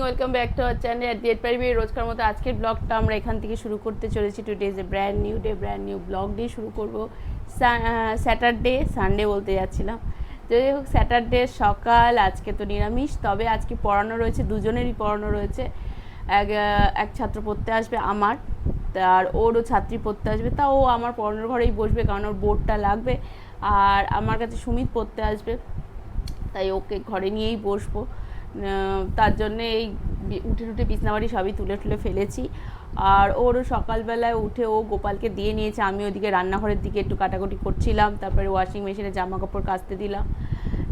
Welcome back to our channel এট ডেট পারিবি। রোজকার মতো আজকের ব্লগটা আমরা এখান থেকে শুরু করতে চলেছি। Today is a brand new blog দিয়ে শুরু করব। স্যাটারডে সানডে বলতে যাচ্ছিলাম, যদি হোক স্যাটারডে সকাল। আজকে তো নিরামিষ, তবে আজকে পড়ানো রয়েছে, দুজনেরই পড়ানো রয়েছে। এক ছাত্র পড়তে আসবে আমার, আর ওরও ছাত্রী পড়তে আসবে। তা ও আমার পড়ানোর ঘরেই বসবে, কারণ ওর বোর্ডটা লাগবে। আর আমার কাছে সুমিত পড়তে আসবে, তাই ওকে ঘরে নিয়েই বসবো। তার জন্যে এই উঠে বিছনাবাড়ি সবই তুলে ফেলেছি। আর ওরও সকালবেলায় উঠে ও গোপালকে দিয়ে নিয়েছে। আমি ওদিকে রান্নাঘরের দিকে একটু কাটাকুটি করছিলাম, তারপরে ওয়াশিং মেশিনে জামা কাপড় কাচতে দিলাম।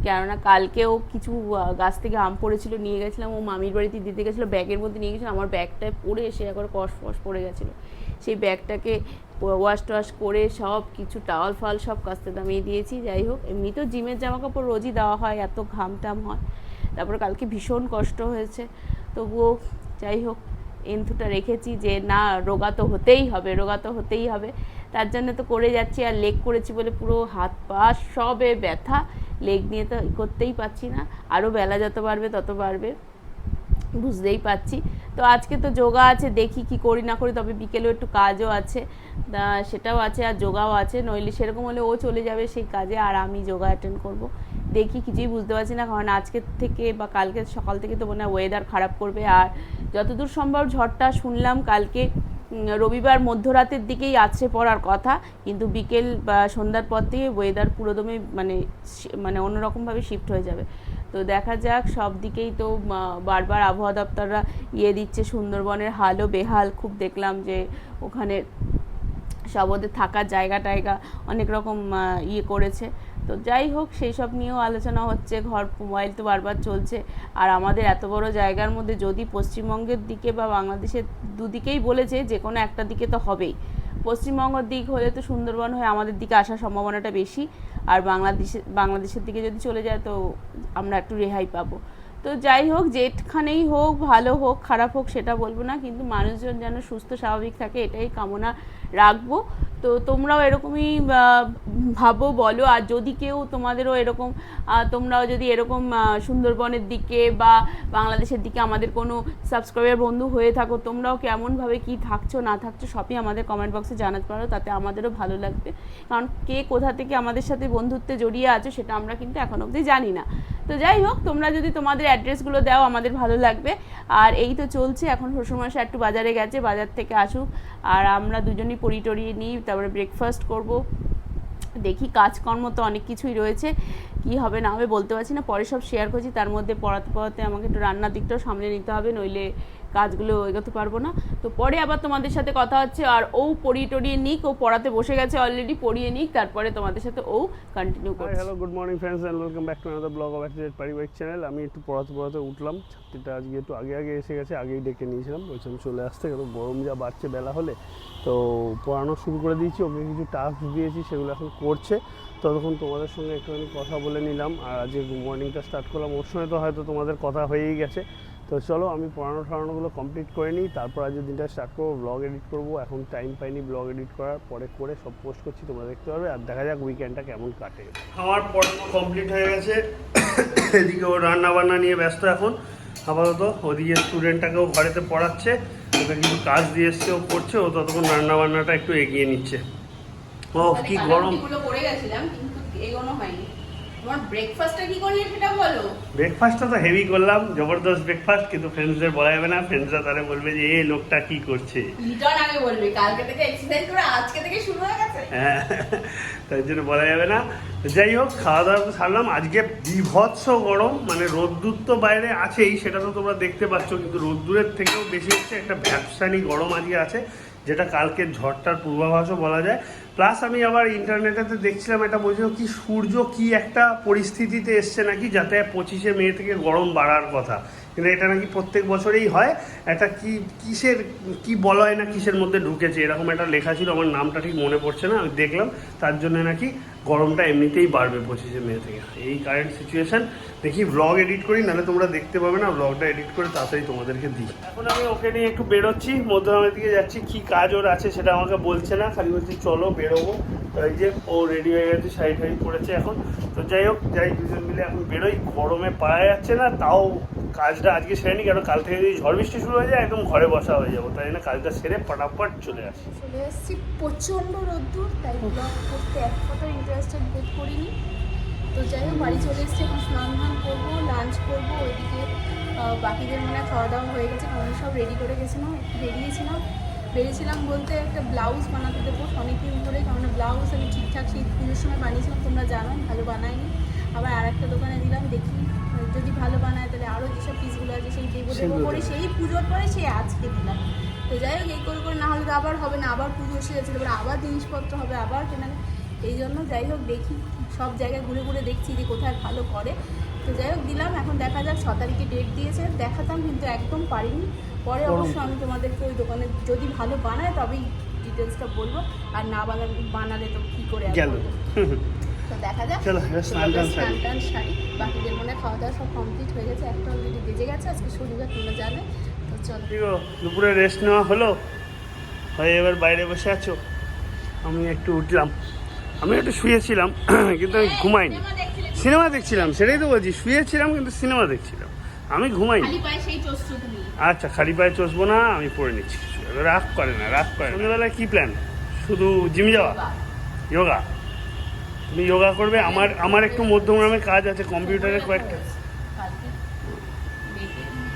কেননা কালকেও কিছু গাছ থেকে আম পড়েছিল, নিয়ে গেছিলাম। ও মামির বাড়িতে দিতে গেছিলো, ব্যাগের মধ্যে নিয়ে গেছিলো। আমার ব্যাগটায় পড়ে এসে একবার কস পড়ে গেছিলো। সেই ব্যাগটাকে ওয়াশ করে সব কিছু টাওয়াল ফাল সব কাচতে নামিয়ে দিয়েছি। যাই হোক, এমনিতেও জিমের জামা কাপড় রোজই দেওয়া হয়, এত ঘাম টাম হয়। তারপরে কালকে ভীষণ কষ্ট হয়েছে, তবুও যাই হোক এন্থুটা রেখেছি যে না, রোগা তো হতেই হবে। তার জন্য তো করে যাচ্ছি। আর লেগ করেছি বলে পুরো হাত পা সবে ব্যথা। লেগ নিয়ে তো করতেই পারছি না। আরও বেলা যত বাড়বে তত বাড়বে, বুঝতেই পারছি। তো আজকে তো যোগা আছে, দেখি কি করি না করি। তবে বিকেলেও একটু কাজও আছে, সেটাও আছে, আর যোগাও আছে। নইলে সেরকম হলে ও চলে যাবে সেই কাজে, আর আমি যোগা অ্যাটেন্ড করব। দেখি, কিছুই বুঝতে পারছি না, কারণ আজকের থেকে বা কালকে সকাল থেকে তো মনে হয় ওয়েদার খারাপ করবে। আর যতদূর সম্ভব ঝড়টা শুনলাম কালকে রবিবার মধ্যরাতের দিকেই আছড়ে পড়ার কথা, কিন্তু বিকেল বা সন্ধ্যার পর থেকে ওয়েদার পুরোদমে মানে অন্যরকমভাবে শিফট হয়ে যাবে। তো দেখা যাক, সব দিকেই তো বারবার আবহাওয়া দপ্তররা দিচ্ছে। সুন্দরবনের হালও বেহাল খুব, দেখলাম যে ওখানে সব ওদের থাকার জায়গা অনেক রকম করেছে। তো যাই হোক, সেই সব নিয়েও আলোচনা হচ্ছে। মোবাইল তো বারবার চলছে। আর আমাদের এত বড় জায়গার মধ্যে যদি পশ্চিমবঙ্গের দিকে বা বাংলাদেশের দুদিকেই বলেছে, যে কোনো একটা দিকে তো হবেই। পশ্চিমবঙ্গের দিক হলে তো সুন্দরবন হয়ে আমাদের দিকে আসার সম্ভাবনাটা বেশি। আর বাংলাদেশের দিকে যদি চলে যায় তো আমরা একটু রেহাই পাবো। তো যাই হোক, যেখানেই হোক, ভালো হোক খারাপ হোক সেটা বলবো না, কিন্তু মানুষজন যেন সুস্থ স্বাভাবিক থাকে এটাই কামনা রাখবো। তো তোমরাও এরকমই ভাবো, বলো। আর যদি কেউ তোমাদেরও এরকম, তোমরাও যদি এরকম সুন্দরবনের দিকে বা বাংলাদেশের দিকে আমাদের কোনো সাবস্ক্রাইবার বন্ধু হয়ে থাকো, তোমরাও কেমনভাবে কি থাকছো না থাকছো সবই আমাদের কমেন্ট বক্সে জানাতে পারো, তাতে আমাদেরও ভালো লাগবে। কারণ কে কোথা থেকে আমাদের সাথে বন্ধুত্বে জড়িয়ে আছো সেটা আমরা কিন্তু এখন অবধি জানি না। তো যাই হোক, তোমরা যদি তোমাদের অ্যাড্রেসগুলো দাও আমাদের ভালো লাগবে। আর এই তো চলছে। এখন শ্বশুরমশাই একটু বাজারে গেছে, বাজার থেকে আসুক, আর আমরা দুজনই টরিয়ে নিই, তারপরে ব্রেকফাস্ট করব। দেখি, কাজকর্ম তো অনেক কিছুই রয়েছে, কি হবে না হবে বলতে পারছি না, পরে সব শেয়ার করছি। তার মধ্যে পড়াতে আমাকে একটু রান্নার দিকটাও সামলে নিতে হবে, নইলে কাজগুলো এগোতে পারবো না। তো পরে আবার তোমাদের সাথে কথা হচ্ছে। আর ও টরিয়ে নিক, ও পড়াতে বসে গেছে অলরেডি, পড়িয়ে নিক, তারপরে তোমাদের সাথে ও কন্টিনিউ করছে। Hello, good morning friends and welcome back to another blog of এট পারিবারিক চ্যানেল। আমি একটু পড়াতে উঠলাম। ছাত্রীটা আজকে একটু আগে এসে গেছে, আগেই ডেকে নিয়েছিলাম, বলছিলাম চলে আসতে, কারণ গরম যা বাড়ছে বেলা হলে। তো পড়ানো শুরু করে দিয়েছি, ওকে কিছু টাস্ক দিয়েছি, সেগুলো এখন করছে। ততক্ষণ তোমাদের সঙ্গে একটুখানি কথা বলে নিলাম। আর আজকে মর্নিংটা স্টার্ট করলাম ওর সঙ্গে, তো হয়তো তোমাদের কথা হয়েই গেছে। তো চলো, আমি পড়ানোগুলো কমপ্লিট করে নিই, তারপর আজকে দিনটা স্টার্ট করবো, ব্লগ এডিট করবো। এখন টাইম পাইনি ব্লগ এডিট করার, পরে করে সব পোস্ট করছি, তোমরা দেখতে পারবে। আর দেখা যাক উইকেন্ডটা কেমন কাটে। আমার পড়ানো কমপ্লিট হয়ে গেছে, এদিকে ও রান্নাবান্না নিয়ে ব্যস্ত এখন আপাতত। ওদিকে স্টুডেন্টটাকেও ঘরেতে পড়াচ্ছে, ওকে কিছু কাজ দিয়ে এসছে, ও করছে। ও ততক্ষণ রান্নাবান্নাটা একটু এগিয়ে নিচ্ছে। ও কি গরম! করে গেছিলাম কিন্তু এগোনো হয়নি। তোমার ব্রেকফাস্টটা কি করলে সেটা বলো। ব্রেকফাস্টটা তো হেভি করলাম, জবরদস্ত ব্রেকফাস্ট, কিন্তু ফ্রেন্ডসদের বলা যাবে না। ফ্রেন্ডসরা তারা বলবে যে এই লোকটা কি করছে। রিটার্ন আগে বলবে, কালকে থেকে এক্সারসাইজ করে আজকে থেকে শুরু হয়ে গেছে। হ্যাঁ, তাই জন্য বলা যাবে না। যাই হোক, খাওয়া দাওয়া তো সারলাম। আজকে বিভৎস গরম, মানে রোদ্দুর তো বাইরে আছেই, সেটা তো তোমরা দেখতে পাচ্ছ, কিন্তু রোদ্দুরের থেকেও বেশি হচ্ছে একটা ভ্যাপসানি গরম আজকে আছে, যেটা কালকের ঝড়টার পূর্বাভাসও বলা যায়। প্লাস আমি আবার ইন্টারনেটেতে দেখছিলাম, এটা বলছিল কি সূর্য কি একটা পরিস্থিতিতে এসছে নাকি, যাতে 25শে মে থেকে গরম বাড়ার কথা। কিন্তু এটা নাকি প্রত্যেক বছরেই হয়। একটা কি বলা হয় না, কিসের মধ্যে ঢুকেছে এরকম একটা লেখা ছিল, আমার নামটা ঠিক মনে পড়ছে না, আমি দেখলাম। তার জন্য নাকি গরমটা এমনিতেই বাড়বে 25শে মে থেকে। এই কারেন্ট সিচুয়েশান। দেখি ব্লগ এডিট করি, নাহলে তোমরা দেখতে পাবে না। ব্লগটা এডিট করে তাড়াতাড়ি তোমাদেরকে দিই। এখন আমি ওকে নিয়ে একটু বেরোচ্ছি, মধ্যগ্রামের দিকে যাচ্ছি। কি কাজ ওর আছে সেটা আমাকে বলছে না, খালি বলছি চলো বেরোবো। তো এই যে ও রেডি হয়ে গেছে, শাড়ি টাড়ি পরেছে এখন। তো যাই হোক, যাই দুজন মিলে এখন বেরোই। গরমে পাওয়া যাচ্ছে না, তাও কাজটা আজকে সেরে নি, কারণ কাল থেকে যদি ঝড় বৃষ্টি শুরু হয়ে যায় একদম ঘরে বসা হয়ে যাবো। তাই না কাজটা সেরে ফটাফট চলে আসি। চলে এসেছি, প্রচণ্ড রোদ্দুর, তাই ব্লগ করতে এক ফটো ইন্টারেস্টেড বোধ করিনি। তো যাই হোক বাড়ি চলে এসেছি, এখন স্নান ধান করবো, লাঞ্চ করবো। ওইদিকে বাকিদের মনে খাওয়া দাওয়া হয়ে গেছে, কারণ সব রেডি করে গেছিলাম। একটু বেরিয়েছিলাম বলতে একটা ব্লাউজ বানাতে দেবো অনেকদিন ধরে, কারণ ব্লাউজ আমি ঠিকঠাক সেই পুজোর সময় বানিয়েছিলাম, তোমরা জানো ভালো বানাইনি। আবার আর একটা দোকানে দিলাম, দেখি যদি ভালো বানায় তাহলে আরও যেসব পিসগুলো আছে সেই দেবো করে সেই পুজোর পরে সেই আজকে দিলাম। তো যাই হোক এই করে না হলে তো আবার হবে না, আবার পুজো এসে যাচ্ছে, এবার আবার জিনিসপত্র হবে, আবার কেনা। এই জন্য যাই হোক দেখি, সব জায়গায় ঘুরে ঘুরে দেখছি যে কোথায় ভালো করে। তো যাই হোক দিলাম, এখন দেখা যাক। 6 তারিখে ডেট দিয়েছে, দেখাতাম কিন্তু একদম পারিনি। পরে অবশ্য আমি তোমাদেরকে ওই দোকানে যদি ভালো বানায় তবেই ডিটেলসটা বলবো, আর না বানালে তো কী করে গেল। তো দেখা যাক। স্নান টান শাড়ি, বাকিদের মনে খাওয়া দাওয়া সব কমপ্লিট হয়ে গেছে, একটা অলরেডি বেজে গেছে, আজকে শনিবার তোমরা জানে। তো চলো, দুপুরে রেস্ট নেওয়া হলো, হয়ে এবার বাইরে বসে আছো। আমি একটু উঠলাম, আমি একটু শুয়েছিলাম কিন্তু আমি ঘুমাইনি, সিনেমা দেখছিলাম। সেটাই তো বলছি, শুয়েছিলাম কিন্তু সিনেমা দেখছিলাম, আমি ঘুমাইনি। আচ্ছা, খালি পায়ে চষবো না, আমি পরে নিচ্ছি। রাগ করে না। সন্ধ্যেবেলায় কী প্ল্যান? শুধু জিম যাওয়া, যোগা? তুমি যোগা করবে? আমার একটু মধ্যমগ্রামে কাজ আছে, কম্পিউটারের কয়েকটা।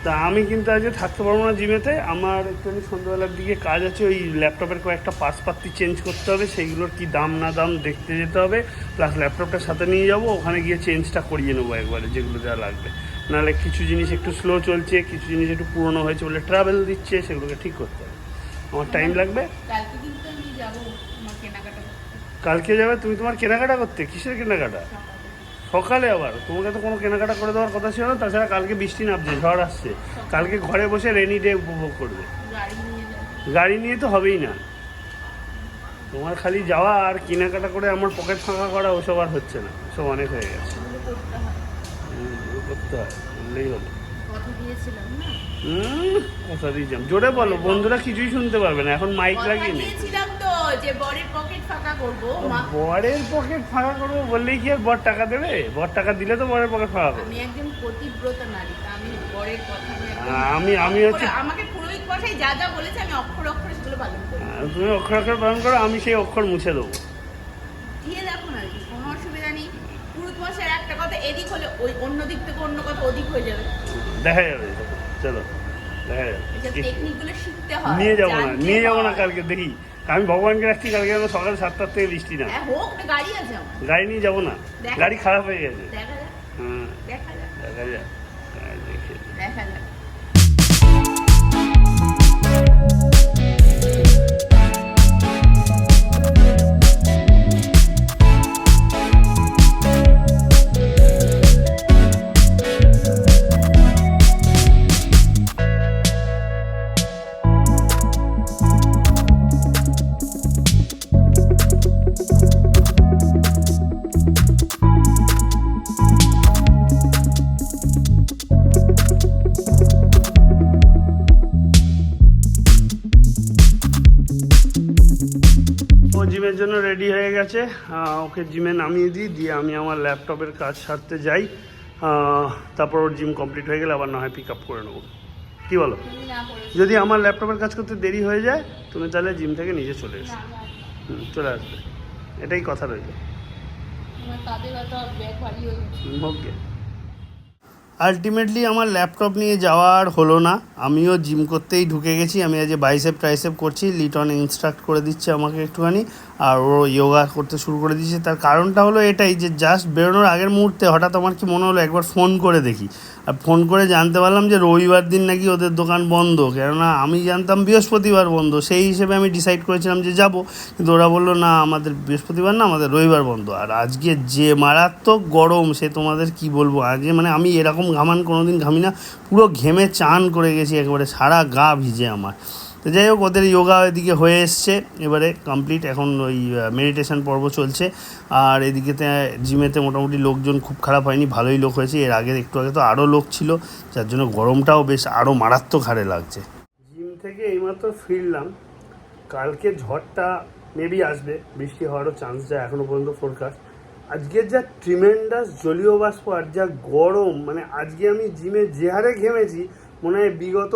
তা আমি কিন্তু আজকে থাকতে পারবো না জিমেতে, আমার একটুখানি সন্ধ্যাবেলার দিকে কাজ আছে। ওই ল্যাপটপের কয়েকটা পার্টস চেঞ্জ করতে হবে, সেইগুলোর কি দাম না দাম দেখতে যেতে হবে, প্লাস ল্যাপটপটা সাথে নিয়ে যাবো, ওখানে গিয়ে চেঞ্জটা করিয়ে নেবো একবারে, যেগুলো যা লাগবে। নাহলে কিছু জিনিস একটু স্লো চলছে, কিছু জিনিস একটু পুরনো হয়েছে বলে ট্রাভেল দিচ্ছে, সেগুলোকে ঠিক করতে হবে, আমার টাইম লাগবে। কালকে যাবে তুমি তোমার কেনাকাটা করতে? কিসের কেনাকাটা? সকালে? আবার তোমাকে তো কোনো কেনাকাটা করে দেওয়ার কথা ছিল না। তাছাড়া কালকে বৃষ্টি নামছে, ঝড় আসছে, কালকে ঘরে বসে রেনি ডে উপভোগ করবে। গাড়ি নিয়ে তো হবেই না তোমার, খালি যাওয়া আর কেনাকাটা করে আমার পকেট ফাঁকা করা, ওসব আর হচ্ছে না, সব অনেক হয়ে গেছে। করতে হয়, বললেই হলো। কথা দিয়েছিলাম, জোরে বলো, বন্ধুরা কিছুই শুনতে পারবে না, এখন মাইক লাগিয়ে নি। বরের পকেট ফাঁকা করবো বললেই কি আর বর টাকা দেবে? বর টাকা দিলে তো বরের পকেট ফাঁকা করবে। আমি একজন পতিব্রত নারী, আমি বরের কথা আমি হচ্ছে, আমাকে পুরোহিত কথাই যা যা বলেছে আমি অক্ষর অক্ষরে সেগুলো পালন করি। তুমি অক্ষর অক্ষর পালন করো, আমি সেই অক্ষর মুছে দেবো। দিয়ে দেখো না, কোনো অসুবিধা নেই। পুরুত মশাইয়ের একটা কথা এদিক হলে ওই অন্য দিক থেকে অন্য কথা ওদিক হয়ে যাবে, দেখা যাবে। চলো দেখা যাবে, টেকনিকগুলো শিখতে হয়। নিয়ে যাবো না কালকে, দেখি। আমি ভগবানকে রাখছি, কালকে যেন সকাল 7টার থেকে বৃষ্টি না হোক। গাড়ি আছে, গাড়ি নিয়ে যাবো না, গাড়ি খারাপ হয়ে গেছে। দেখা যাক। জিমের জন্য রেডি হয়ে গেছে, ওকে জিমে নামিয়ে দিয়ে আমি আমার ল্যাপটপের কাজ সারতে যাই। তারপর ওর জিম কমপ্লিট হয়ে গেলে আবার না হয় পিক আপ করে নেবো। কী বলো? যদি আমার ল্যাপটপের কাজ করতে দেরি হয়ে যায়, তুমি তাহলে জিম থেকে নিজে চলে এসো। চলে আসবে, এটাই কথা রইল। ওকে। আলটিমেটলি আমার ল্যাপটপ নিয়ে যাওয়া আর হলো না, আমিও জিম করতেই ঢুকে গেছি। আমি আজ বাইসেপ ট্রাইসেপ করছি, লিটন ইনস্ট্রাক্ট করে দিচ্ছে আমাকে একটুখানি, আর ও যোগা করতে শুরু করে দিয়েছে। তার কারণটা হলো এটাই যে জাস্ট বেরোনোর আগের মুহূর্তে হঠাৎ আমার কি মনে হলো একবার ফোন করে দেখি, আর ফোন করে জানতে পারলাম যে রবিবার দিন নাকি ওদের দোকান বন্ধ। কেননা আমি জানতাম বৃহস্পতিবার বন্ধ, সেই হিসেবে আমি ডিসাইড করেছিলাম যে যাব, কিন্তু ওরা বললো না আমাদের বৃহস্পতিবার না, আমাদের রবিবার বন্ধ। আর আজকে যে মারাত্মক গরম, সে তোমাদের কি বলবো। আজকে মানে আমি এরকম ঘামান কোনোদিন ঘামি না, পুরো ঘেমে চান করে গেছি একেবারে, সারা গা ভিজে আমার। তো যাই হোক, ওদের যোগা এদিকে হয়ে এসছে, এবারে কমপ্লিট। এখন ওই মেডিটেশন পর্ব চলছে, আর এদিকেতে জিমেতে মোটামুটি লোকজন খুব খারাপ হয়নি, ভালোই লোক হয়েছে। এর আগে একটু আগে তো আরও লোক ছিল, যার জন্য গরমটাও বেশ আরও মারাত্মক হারে লাগছে। জিম থেকে এইমাত্র ফিরলাম, কালকে ঝড়টা মেবি আসবে, বৃষ্টি হওয়ারও চান্স যায় এখনো পর্যন্ত ফোরকাস্ট। আজকের যা ট্রিমেন্ডাস জলীয় বাষ্প আর যা গরম, মানে আজকে আমি জিমে যে হারে ঘেমেছি মনে হয় বিগত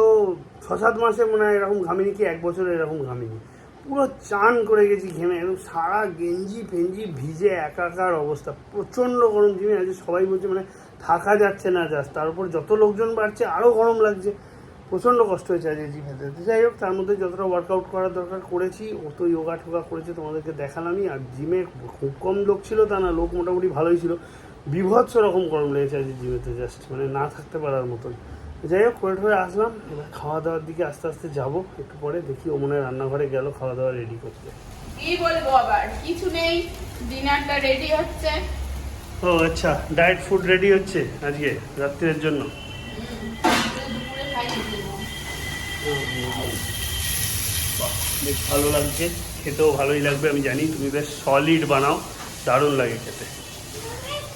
6-7 মাসে মনে হয় এরকম ঘামিনি, কি 1 বছরে এরকম ঘামিনি। পুরো চান করে গেছি ঘেমে, একদম সারা গেঞ্জি ফেঞ্জি ভিজে একাকার অবস্থা, প্রচণ্ড গরম জিমে। আজকে সবাই বলছে মানে থাকা যাচ্ছে না, জাস্ট তার উপর যত লোকজন বাড়ছে আরও গরম লাগছে, প্রচণ্ড কষ্ট হয়েছে আজকে জিমে যেতে। যাই হোক, তার মধ্যে যতটা ওয়ার্কআউট করার দরকার করেছি, অত যোগা টোগা করেছে তোমাদেরকে দেখালামই। আর জিমে খুব কম লোক ছিল তা না, লোক মোটামুটি ভালোই ছিল। বিভৎস রকম গরম লেগেছে আজকে জিমেতে, জাস্ট মানে না থাকতে পারার মতন। যাই হোক, করে ঠয়ে আসলাম, এবার খাওয়া দাওয়ার দিকে আস্তে আস্তে যাবো। একটু পরে দেখি ও মনে হয় রান্নাঘরে গেল খাওয়া দাওয়া রেডি করতে। কি বলবো আবার, কিছু নেই, ডিনারটা রেডি হচ্ছে। ও আচ্ছা, ডায়েট ফুড রেডি হচ্ছে আজকে রাত্রের জন্য। দুপুরে খাই দেবো। বাহ, বেশ ভালো লাগছে, খেতেও ভালোই লাগবে আমি জানি। তুমি বেশ সলিড বানাও, দারুণ লাগে খেতে।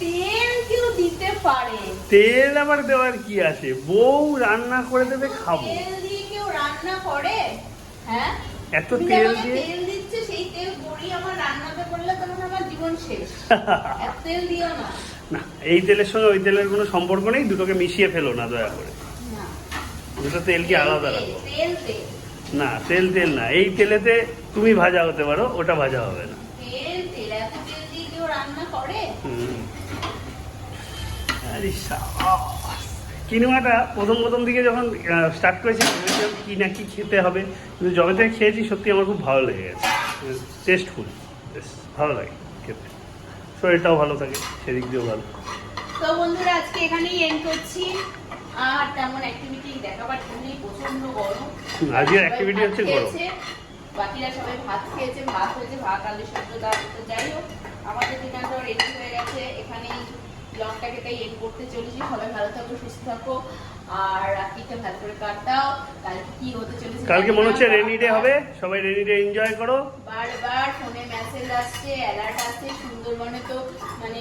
তেল কেউ দিতে পারে, তেল আবার দেওয়ার কি আছে, বউ রান্না করে দেবে খাবো। তেল দিয়ে কেউ রান্না করে? হ্যাঁ, এত তুমি তেল আমাকে দিয়ে তেল দিচ্ছে, সেই তেল গড়িয়ে আমার রান্নাতে করলে তখন আমার জীবন শেষ। এত তেল দিও না। না, এই তেলের সঙ্গে ওই তেলের কোনো সম্পর্ক নেই, দুটোকে মিশিয়ে ফেলো না দয়া করে। না, দুটো তেল কি আলাদা রাখো? তেল তেল না, তেল তেল না, এই তেলেতে তুমি ভাজা হতে পারো, ওটা ভাজা হবে না। তেল তেল, এত তেল দিয়ে কেউ রান্না করে? হুম। আরে সাবাস। কিনোয়াটা প্রথম দিকে যখন স্টার্ট করেছি ভেবেছিলাম কি না কি খেতে হবে, কিন্তু যবে থেকে খেয়েছি সত্যি আমার খুব ভালো লেগে গেছে। টেস্টফুল, বেশ ভালো লাগে খেতে, শরীরটাও ভালো থাকে, সেদিক দিয়েও ভালো। তো বন্ধুরা, আজকে এখানেই এন্ড করছি। আর তেমন অ্যাক্টিভিটি দেখাবার জন্যই প্রচন্ড গরম। আজকের অ্যাক্টিভিটি হচ্ছে গরম। বাকিরা সবাই ভাত খেয়েছে, ভাত হয়েছে, ভাত আলু সেদ্ধ ডাল। তো যাই হোক, আমাদের ডিনারটাও রেডি হয়ে গেছে। এখানেই ব্লগটাকে তাই এন্ড করতে চলেছি। সবাই ভালো থাকো, সুস্থ থাকো, আর রাত্রিটা ভালো করে কাটাও। কালকে কি হতে চলেছে, কালকে মনে হচ্ছে রেনি ডে হবে, সবাই রেনি ডে এনজয় করো। বারবার ফোনে মেসেজ আসছে, অ্যালার্ট আসছে। সুন্দরবনে তো মানে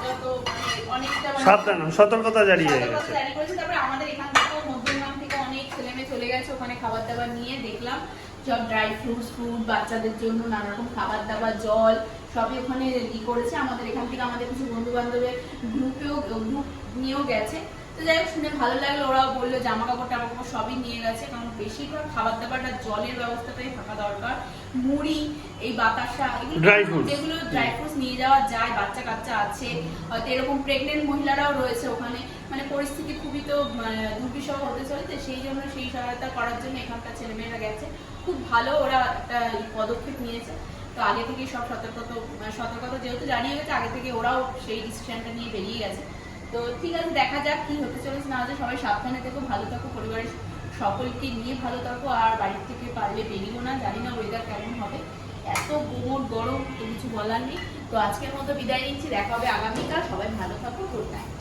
যত মানে অনেকটা সাবধান, সতর্কতা জারি হয়ে সতর্কতা গেছে। জারি করেছে। তারপরে আমাদের এখান থেকেও মধ্যমগ্রাম থেকে অনেক ছেলেমেয়ে চলে গেছে ওখানে খাবার দাবার নিয়ে। দেখলাম সব ড্রাই ফ্রুটস, ফ্রুট, বাচ্চাদের জন্য নানা রকম খাবার দাবার, জল সবই ওখানে রেডি করেছে। আমাদের এখান থেকে আমাদের কিছু বন্ধু বান্ধবের গ্রুপ নিয়েও গেছে। তো যাই হোক, শুনে ভালো লাগলো। ওরাও বললো জামা কাপড় টামা কাপড় সবই নিয়ে গেছে, কারণ বেশিরভাগ খাবার দাবারটা জলের ব্যবস্থাটাই থাকা দরকার। মুড়ি, এই বাতাসা, এগুলো যেগুলো ড্রাই ফ্রুটস নিয়ে যাওয়া যায়। বাচ্চা কাচ্চা আছে, হয়তো এরকম প্রেগনেন্ট মহিলারাও রয়েছে ওখানে, মানে পরিস্থিতি খুবই তো দুর্বিষহ হতে চলেছে। সেই জন্য সেই সহায়তা করার জন্য এখানকার ছেলেমেয়েরা গেছে। খুব ভালো ওরা একটা পদক্ষেপ নিয়েছে। তো আগে থেকে সব সতর্কতা যেহেতু জানিয়ে গেছে, আগে থেকে ওরাও সেই ডিসিশনটা নিয়ে বেরিয়ে গেছে। তো ঠিক আছে, দেখা যাক কি হতে চলেছে না হচ্ছে। সবাই সাবধানে থেকো, ভালো থাকো, পরিবারের সকলকে নিয়ে ভালো থাকো। আর বাড়ির থেকে পারলে বেরিও না, জানি না ওয়েদার কেমন হবে, এত গুমোট গরম, তো কিছু বলার নেই। তো আজকের মতো বিদায় নিচ্ছি, দেখা হবে আগামীকাল। সবাই ভালো থাকো, গুড নাইট।